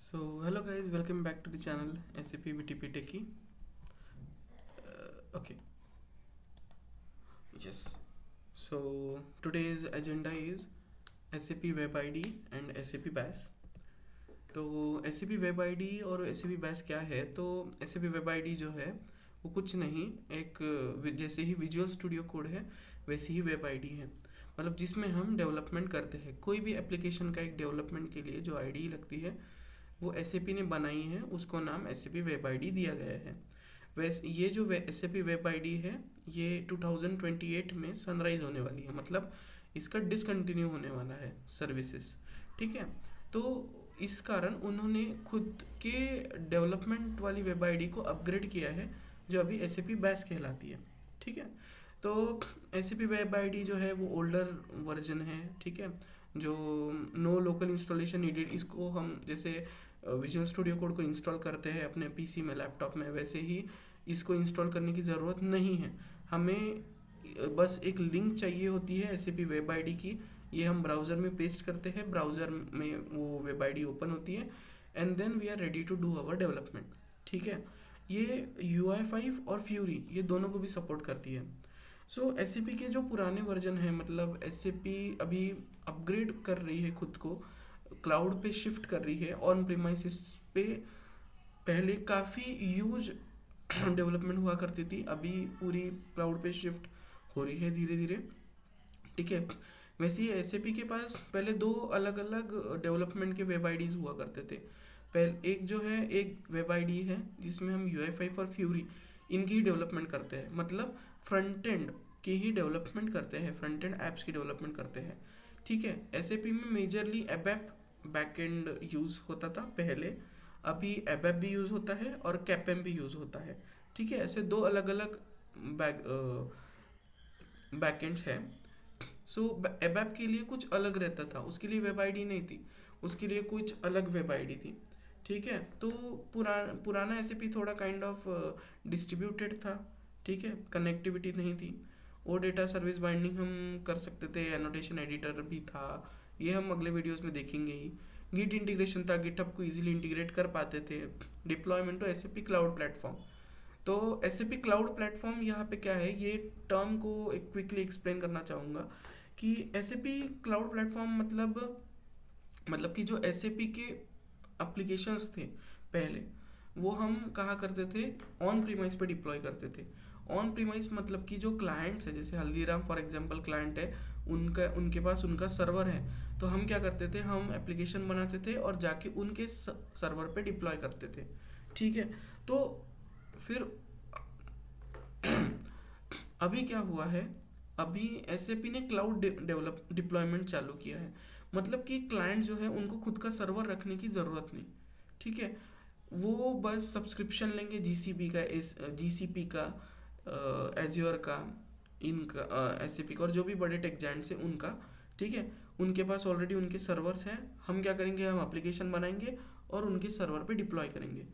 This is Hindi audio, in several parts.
So hello guys, welcome back to the channel SAP BTP Techie. Okay, yes. So today's agenda is SAP Web ID and SAP BAS. तो SAP Web ID और SAP BAS क्या है? तो SAP Web ID जो है वो कुछ नहीं, एक जैसे ही विजुअल स्टूडियो कोड है वैसे ही वेब आईडी है। मतलब जिसमें हम डेवलपमेंट करते हैं, कोई भी एप्लीकेशन का एक डेवलपमेंट के लिए जो आईडी लगती है वो SAP ने बनाई है, उसको नाम SAP वेब आईडी दिया गया है। वैसे ये जो SAP वेब आईडी है ये 2028 में सनराइज होने वाली है, मतलब इसका डिसकंटिन्यू होने वाला है सर्विसेज। ठीक है, तो इस कारण उन्होंने खुद के डेवलपमेंट वाली वेब आईडी को अपग्रेड किया है, जो अभी SAP बैस कहलाती है। ठीक है, तो SAP वेब आईडी जो है वो ओल्डर वर्जन है। ठीक है, जो नो लोकल इंस्टॉलेशन नीडेड, इसको हम जैसे विजुअल स्टूडियो कोड को इंस्टॉल करते हैं अपने पीसी में, लैपटॉप में, वैसे ही इसको इंस्टॉल करने की ज़रूरत नहीं है। हमें बस एक लिंक चाहिए होती है SAP वेब आईडी की, ये हम ब्राउज़र में पेस्ट करते हैं, ब्राउज़र में वो वेब आईडी ओपन होती है and then we are ready to do our development. ठीक है, ये UI5 और फ्यूरी ये दोनों को भी सपोर्ट करती है। सो SAP के जो पुराने वर्जन है, मतलब SAP अभी अपग्रेड कर रही है खुद को, क्लाउड पे शिफ्ट कर रही है। ऑन प्रीमाइसिस पे पहले काफ़ी यूज डेवलपमेंट हुआ करती थी, अभी पूरी क्लाउड पे शिफ्ट हो रही है धीरे धीरे। ठीक है, वैसे ही SAP के पास पहले दो अलग अलग डेवलपमेंट के वेब आईडीज़ हुआ करते थे। पहले एक जो है, एक वेब आईडी है जिसमें हम UI5 और फ्यूरी इनकी ही डेवलपमेंट करते हैं, मतलब फ्रंट एंड की ही डेवलपमेंट करते हैं, फ्रंट एंड ऐप्स की डेवलपमेंट करते हैं। ठीक है, SAP में मेजरली एबैप बैकएंड यूज़ होता था पहले, अभी एबैप भी यूज़ होता है और कैपएम भी यूज़ होता है। ठीक है, ऐसे दो अलग अलग बैकएंड्स हैं। सो एबैप के लिए कुछ अलग रहता था, उसके लिए वेब आईडी नहीं थी, उसके लिए कुछ अलग वेब आईडी थी। ठीक है, तो पुराना SAP थोड़ा काइंड ऑफ डिस्ट्रीब्यूटेड था। ठीक है, कनेक्टिविटी नहीं थी, वो डेटा सर्विस बाइंडिंग हम कर सकते थे, एनोटेशन एडिटर भी था, ये हम अगले वीडियोस में देखेंगे ही। गिट इंटीग्रेशन था, गिटहब को इजीली इंटीग्रेट कर पाते थे। Deployment to SAP cloud platform. तो SAP क्लाउड प्लेटफॉर्म यहाँ पे क्या है, ये टर्म को एक क्विकली एक्सप्लेन करना चाहूँगा कि SAP क्लाउड प्लेटफॉर्म मतलब कि जो SAP के एप्लीकेशंस थे पहले, वो हम कहा करते थे ऑन प्रीमाइस पे डिप्लॉय करते थे। ऑन प्रीमाइस मतलब कि जो क्लाइंट्स है, जैसे हल्दीराम फॉर एग्जांपल क्लाइंट है, उनके पास उनका सर्वर है, तो हम क्या करते थे, हम एप्लीकेशन बनाते थे और जाके उनके सर्वर पे डिप्लॉय करते थे। ठीक है, तो फिर अभी क्या हुआ है, अभी SAP ने क्लाउड डेवलप डिप्लॉयमेंट चालू किया है, मतलब कि क्लाइंट जो है उनको खुद का सर्वर रखने की ज़रूरत नहीं। ठीक है, वो बस सब्सक्रिप्शन लेंगे GCP का, एज्योर का, इनका, SAP का और जो भी बड़े टेक जायंट्स हैं उनका। ठीक है, उनके पास ऑलरेडी उनके सर्वर्स हैं, हम क्या करेंगे, हम एप्लीकेशन बनाएंगे और उनके सर्वर पे डिप्लॉय करेंगे।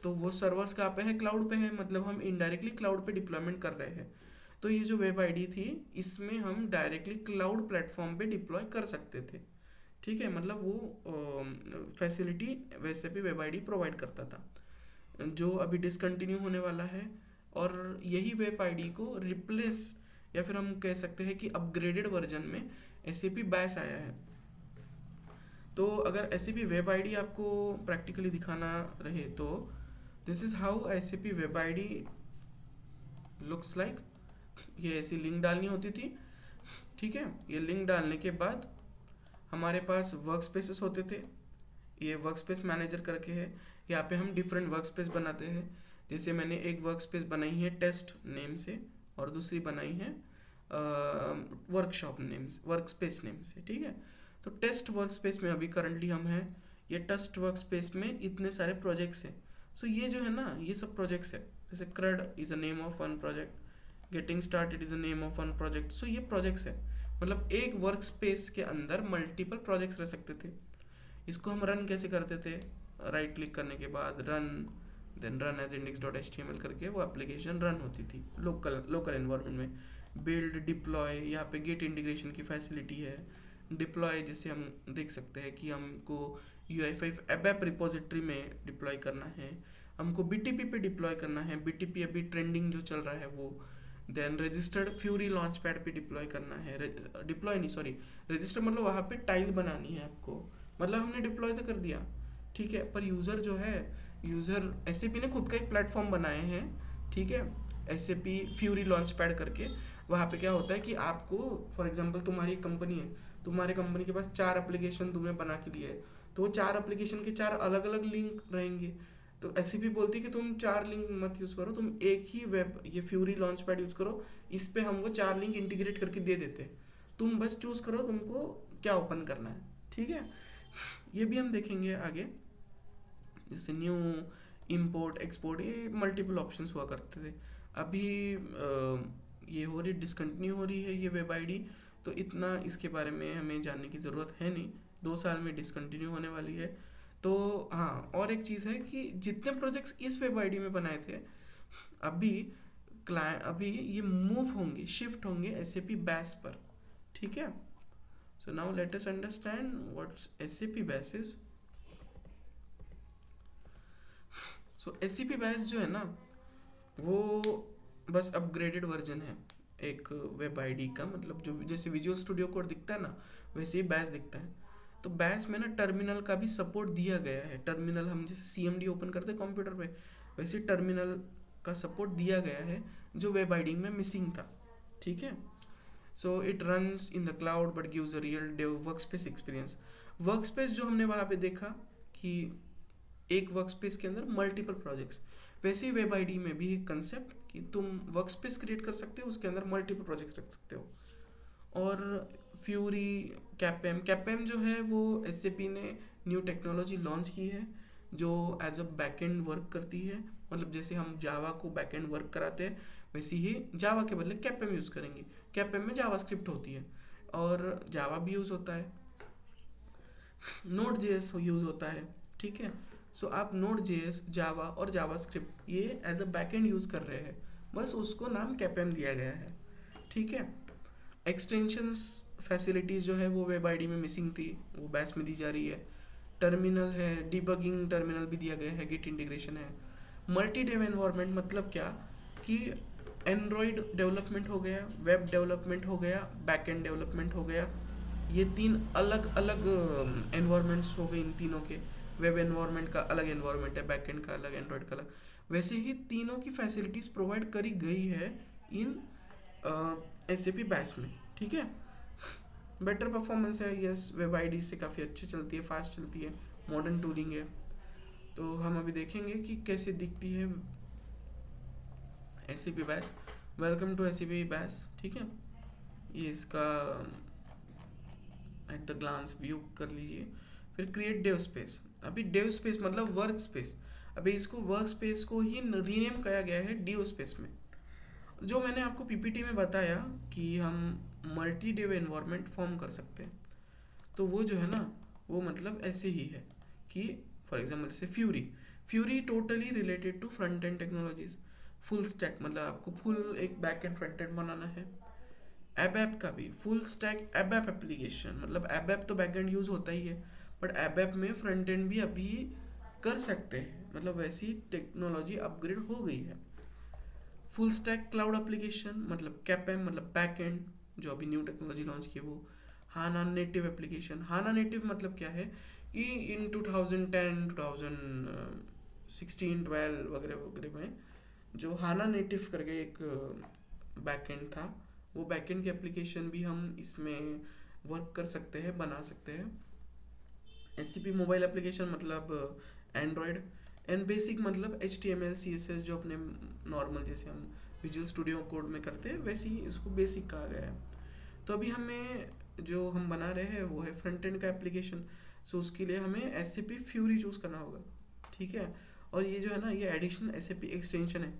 तो वो सर्वर्स कहाँ पे है, क्लाउड पे है, मतलब हम इनडायरेक्टली क्लाउड पे डिप्लॉयमेंट कर रहे हैं। तो ये जो वेब आईडी थी, इसमें हम डायरेक्टली क्लाउड प्लेटफॉर्म पे डिप्लॉय कर सकते थे। ठीक है, मतलब वो फैसिलिटी वैसे भी वेब आईडी प्रोवाइड करता था, जो अभी डिसकंटिन्यू होने वाला है। और यही वेब आईडी को रिप्लेस, या फिर हम कह सकते हैं कि अपग्रेडेड वर्जन में SAP बैस आया है। तो अगर SAP वेब आईडी आपको प्रैक्टिकली दिखाना रहे तो this is how SAP web ID looks like. ये ऐसी लिंक डालनी होती थी। ठीक है, ये लिंक डालने के बाद हमारे पास वर्क स्पेसेस होते थे, ये वर्क स्पेस मैनेजर करके है, यहाँ पे हम डिफरेंट वर्क स्पेस बनाते हैं। जैसे मैंने एक वर्क स्पेस बनाई है टेस्ट नेम से और दूसरी बनाई है वर्कशॉप नेम से, वर्क स्पेस नेम से। ठीक है, तो टेस्ट वर्क स्पेस में अभी करंटली हम हैं, ये टेस्ट वर्क स्पेस में इतने सारे प्रोजेक्ट्स हैं। सो ये जो है ना, ये सब प्रोजेक्ट्स है, जैसे CRUD is a name of one project, getting started is a name of one project. So ये प्रोजेक्ट्स है, मतलब एक वर्क स्पेस के अंदर मल्टीपल प्रोजेक्ट्स रह सकते थे। इसको हम रन कैसे करते थे, राइट क्लिक करने के बाद run, then run as index.html करके वो एप्लीकेशन रन होती थी लोकल एनवायरनमेंट में। बिल्ड, डिप्लॉय, यहाँ पे गेट इंटीग्रेशन की फैसिलिटी है, डिप्लॉय जैसे हम देख सकते हैं कि हमको UI5 ABAP रिपोजिटरी में डिप्लॉय करना है, हमको BTP पे डिप्लॉय करना है, BTP अभी ट्रेंडिंग जो चल रहा है वो, then registered Fiori launchpad पे डिप्लॉय करना है, डिप्लॉय नहीं सॉरी रजिस्टर मतलब वहाँ पे टाइल बनानी है आपको, मतलब हमने डिप्लॉय तो कर दिया ठीक है, पर यूज़र जो है, यूज़र SAP ने खुद का एक प्लेटफॉर्म बनाए हैं ठीक है, SAP फ्यूरी लॉन्च पैड करके। वहाँ पे क्या होता है कि आपको फॉर एग्जांपल तुम्हारी एक कंपनी है, तुम्हारे कंपनी के पास 4 एप्लीकेशन तुम्हें बना के लिए है, तो वो 4 एप्लीकेशन के 4 अलग अलग लिंक रहेंगे, तो SAP बोलती है कि तुम 4 लिंक मत यूज़ करो, तुम एक ही वेब ये फ्यूरी लॉन्च पैड यूज़ करो, इस पे हम वो 4 लिंक इंटीग्रेट करके दे देते हैं, तुम बस चूज़ करो तुमको क्या ओपन करना है ठीक है। ये भी हम देखेंगे आगे, जैसे न्यू इंपोर्ट एक्सपोर्ट ये मल्टीपल ऑप्शंस हुआ करते थे। अभी ये हो रही डिसकंटिन्यू हो रही है ये वेब आईडी, तो इतना इसके बारे में हमें जानने की ज़रूरत है नहीं, 2 साल में डिसकंटिन्यू होने वाली है। तो हाँ, और एक चीज़ है कि जितने प्रोजेक्ट्स इस वेब आईडी में बनाए थे अभी अभी ये मूव होंगे, शिफ्ट होंगे SAP बैस पर ठीक है। So now let us understand what's SAP BAS is. So SAP BAS जो है ना वो बस अपग्रेडेड वर्जन है एक वेब आईडी का, मतलब जो जैसे विजुअल स्टूडियो कोड दिखता है ना वैसे ही बैस दिखता है। तो बैस में ना टर्मिनल का भी सपोर्ट दिया गया है, टर्मिनल हम जैसे CMD ओपन करते हैं कंप्यूटर पे वैसे टर्मिनल का सपोर्ट दिया गया है जो वेब आईडी में मिसिंग था ठीक है। So it runs in the cloud but gives a real dev workspace experience. Workspace जो हमने वहाँ पे देखा कि एक वर्कस्पेस के अंदर मल्टीपल प्रोजेक्ट्स, वैसे ही वेब आईडी में भी एक कंसेप्ट कि तुम वर्कस्पेस क्रिएट कर सकते हो, उसके अंदर मल्टीपल प्रोजेक्ट्स रख सकते हो। और फ्यूरी कैपेम जो है वो SAP ने न्यू टेक्नोलॉजी लॉन्च की है जो एज अ बैकएंड वर्क करती है, मतलब जैसे हम जावा को बैकएंड वर्क कराते हैं वैसे ही जावा के बदले कैपेम यूज़ करेंगे। कैपेम में जावास्क्रिप्ट होती है और जावा भी यूज़ होता है, Node.js यूज़ होता है ठीक है। सो आप Node.js जावा और जावास्क्रिप्ट ये एज अ बैकएंड यूज़ कर रहे हैं, बस उसको नाम कैपेम दिया गया है ठीक है। एक्सटेंशंस फैसिलिटीज़ जो है वो वेब आईडी में मिसिंग थी, वो बैस में दी जा रही है। टर्मिनल है, डिबगिंग टर्मिनल भी दिया गया है, गिट इंटीग्रेशन है। मल्टी डेव एनवायरनमेंट मतलब क्या कि एंड्रॉयड डेवलपमेंट हो गया, वेब डेवलपमेंट हो गया, बैकएंड डेवलपमेंट हो गया, ये 3 अलग अलग एनवायरनमेंट्स हो गए इन तीनों के। वेब एनवायरनमेंट का अलग एनवायरनमेंट है, बैकएंड का अलग, एंड्रॉयड का अलग, वैसे ही तीनों की फैसिलिटीज़ प्रोवाइड करी गई है इन SAP बैस में ठीक है। बेटर परफॉर्मेंस है, यस वेब आईडी से काफ़ी अच्छी चलती है, फास्ट चलती है, मॉडर्न टूलिंग है। तो हम अभी देखेंगे कि कैसे दिखती है SAP BAS. Welcome to SAP BAS ठीक है, ये इसका एट द ग्लांस व्यू कर लीजिए। फिर क्रिएट डेव स्पेस, अभी डेव स्पेस मतलब वर्क स्पेस, अभी इसको वर्क स्पेस को ही रीनेम किया गया है डेव स्पेस में। जो मैंने आपको PPT में बताया कि हम मल्टी डेव एनवायरनमेंट फॉर्म कर सकते हैं, तो वो जो है ना वो मतलब ऐसे ही है कि फॉर एग्जांपल जैसे Fiori totally related to front end technologies, full stack मतलब आपको फुल एक बैक एंड फ्रंट एंड बनाना है। ABAP का भी फुल स्टैक ABAP एप्लीकेशन, मतलब ABAP तो बैक एंड यूज़ होता ही है बट ABAP में फ्रंट एंड भी अभी कर सकते हैं, मतलब वैसी टेक्नोलॉजी अपग्रेड हो गई है। फुल स्टैक क्लाउड एप्लीकेशन मतलब कैपेम मतलब बैक एंड जो अभी न्यू टेक्नोलॉजी लॉन्च की वो। हाना नेटिव एप्लीकेशन, हाना नेटिव मतलब क्या है कि इन 2010 2016 12 वगैरह वगैरह में जो हाना नेटिव करके एक बैकएंड था, वो बैकएंड की एप्लीकेशन भी हम इसमें वर्क कर सकते हैं, बना सकते हैं। SCP मोबाइल एप्लीकेशन मतलब एंड्रॉयड, एंड बेसिक मतलब HTML CSS जो अपने नॉर्मल जैसे हम विजुअल स्टूडियो कोड में करते हैं वैसे ही इसको बेसिक कहा गया है। तो अभी हमें जो हम बना रहे हैं वो है फ्रंट एंड का एप्लीकेशन, सो उसके लिए हमें SAP फ्यूरी चूज़ करना होगा ठीक है। और ये जो है ना ये एडिशनल SAP एक्सटेंशन है,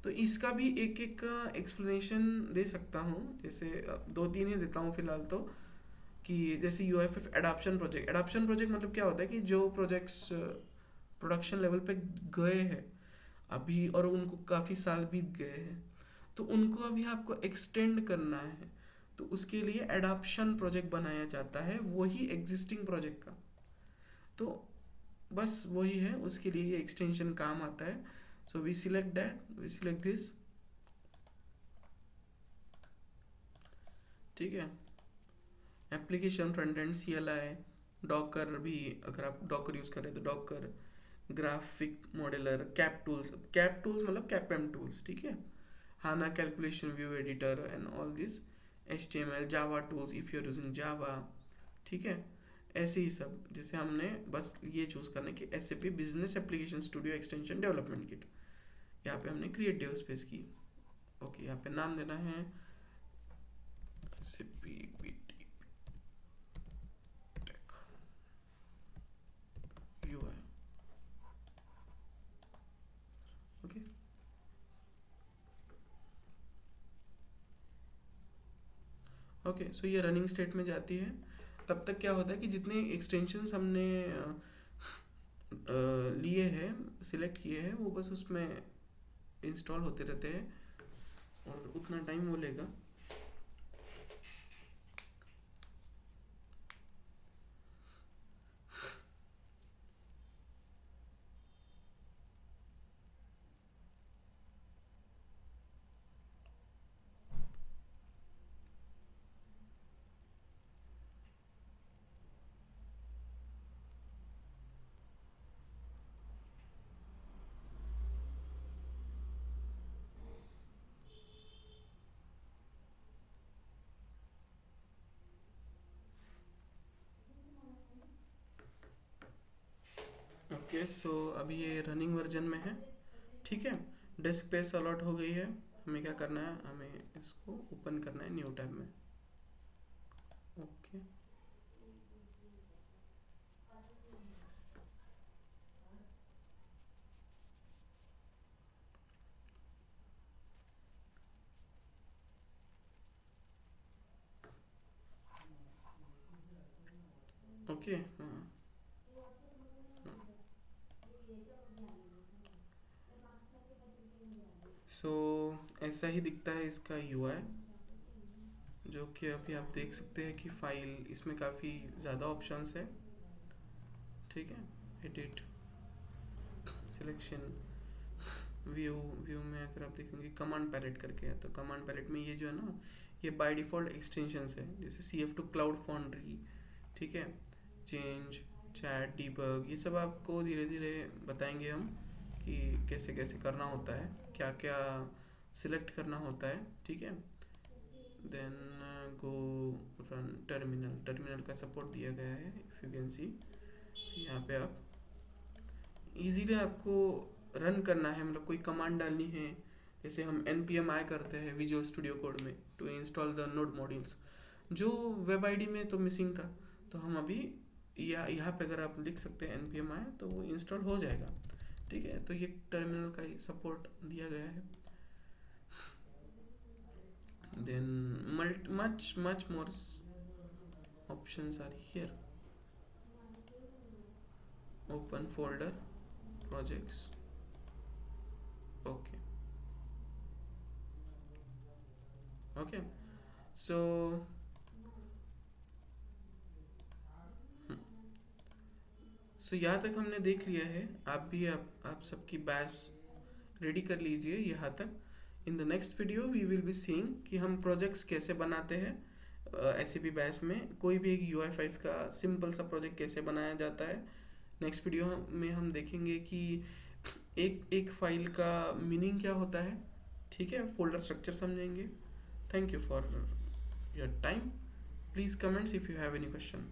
तो इसका भी एक एक का एक्सप्लेनेशन दे सकता हूँ, जैसे 2-3 ही देता हूँ फिलहाल तो। कि जैसे UFF एडाप्शन प्रोजेक्ट मतलब क्या होता है कि जो प्रोजेक्ट्स प्रोडक्शन लेवल पे गए हैं अभी और उनको काफ़ी साल बीत गए हैं तो उनको अभी आपको एक्सटेंड करना है, तो उसके लिए एडाप्शन प्रोजेक्ट बनाया जाता है वही एग्जिस्टिंग प्रोजेक्ट का। तो बस वही है, उसके लिए ये एक्सटेंशन काम आता है। So we select that, we select this, ठीक है। Application front end CLI, docker भी, अगर आप डॉकर यूज़ करें तो docker, graphic modeler, cap tools, cap tools मतलब कैपएम टूल्स, ठीक है। HANA calculation view editor and all this, HTML, java tools if you are using java, ठीक है। ऐसे ही सब, जैसे हमने बस ये चूज़ करना कि SAP business application studio extension development kit, यहाँ पे हमने क्रिएट डेव स्पेस की। ओके, यहाँ पे नाम देना है SAP BT Tech UI। Okay, okay, so ये रनिंग स्टेट में जाती है। तब तक क्या होता है कि जितने एक्सटेंशंस हमने लिए हैं, सिलेक्ट किए हैं, वो बस उसमें इंस्टॉल होते रहते हैं और उतना टाइम वो लेगा। ओके, सो अभी ये रनिंग वर्जन में है, ठीक है। डिस्क स्पेस अलॉट हो गई है। हमें क्या करना है, हमें इसको ओपन करना है न्यू टैब में। ओके, ओके, हाँ। सो ऐसा ही दिखता है इसका UI, जो कि अभी आप देख सकते हैं कि फाइल, इसमें काफ़ी ज़्यादा ऑप्शंस है, ठीक है। एडिट, सिलेक्शन, व्यू, व्यू में अगर आप देखेंगे कमांड पैलेट करके है, तो कमांड पैलेट में ये जो है ना, ये बाय डिफ़ॉल्ट एक्सटेंशंस है, जैसे CF2 क्लाउड फाउंड्री, ठीक है। चेंज, चैट, डीबग, ये सब आपको धीरे धीरे बताएंगे हम कि कैसे कैसे करना होता है, क्या क्या सिलेक्ट करना होता है, ठीक है। Then go run terminal, terminal का सपोर्ट दिया गया है, इफ़ यू कैन सी। यहाँ पे आप इजीली आपको रन करना है, मतलब कोई कमांड डालनी है, जैसे हम npm-i करते हैं विजुअल स्टूडियो कोड में to install the node modules, जो वेब आईडी में तो मिसिंग था, तो हम अभी यहाँ पे अगर आप लिख सकते हैं npm-i, तो वो इंस्टॉल हो जाएगा, ठीक है। तो ये टर्मिनल का ही सपोर्ट दिया गया है। Then much more options are here. Open folder, projects, okay, okay. So यहाँ तक हमने देख लिया है। आप भी आप सबकी बैच रेडी कर लीजिए यहाँ तक। In the next video we will be seeing कि हम प्रोजेक्ट्स कैसे बनाते हैं SAP बैच में, कोई भी एक UI5 का सिंपल सा प्रोजेक्ट कैसे बनाया जाता है। नेक्स्ट वीडियो में हम देखेंगे कि एक एक फाइल का मीनिंग क्या होता है, ठीक है। फोल्डर स्ट्रक्चर समझेंगे। Thank you for your time. Please comments if you have any question.